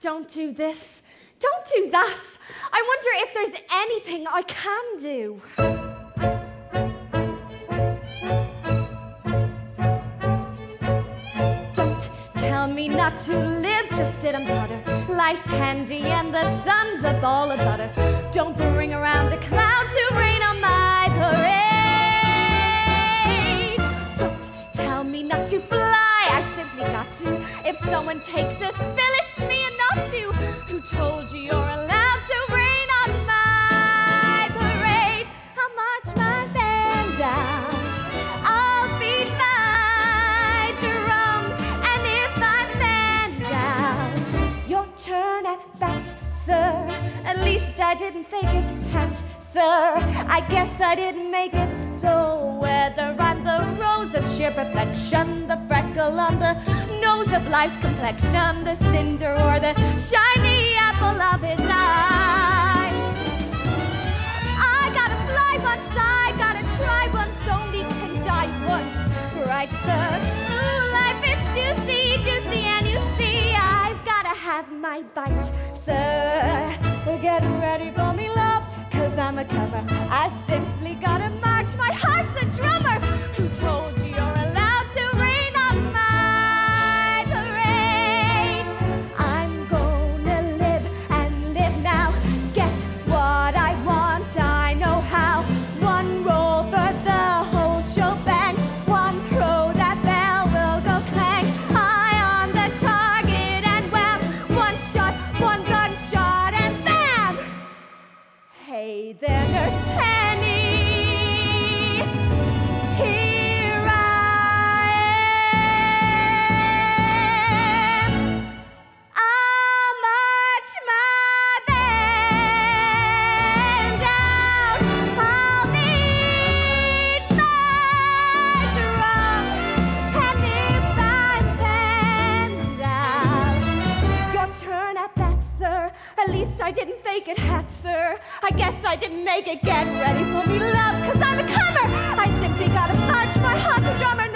don't do this, don't do that. I wonder if there's anything I can do. Don't tell me not to live, just sit and putter. Life's candy and the sun's a ball of butter. Don't bring around a cloud to rain on my parade. Don't tell me not to fly, I simply got to. If someone takes a spill, it's me and not you. Who told you you're allowed to rain on my parade? I'll march my band down, I'll beat my drum, and if I fan down, your turn at bat, sir. At least I didn't fake it, hat, sir. I guess I didn't make it so. Whether I'm the rose of sheer perfection, the freckle on the nose of life's complexion, the cinder or the shiny apple of his eye, I gotta fly once, I gotta try once, only can die once, right, sir? Ooh, life is juicy, juicy, and you see, I've gotta have my bite, sir. Get ready for me, love, 'cause I'm a comer. I simply gotta march, my heart's a drummer. Who told you you're allowed to rain on my parade? I'm gonna live and live now. Get what I want, I know how. One roll for the whole shebang. One throw, that bell will go clang. Eye on the target and wham. One shot, one gunshot, and bam! Hey there, Nurse Penny. Here I am. I'll march my band down. I'll beat my drum. And if I fan down, your turn at bat, sir. At least I didn't fake it, hat, sir. I guess I didn't make it. Get ready for me, love, 'cause I'm a comer. I simply gotta march my heart's a drummer.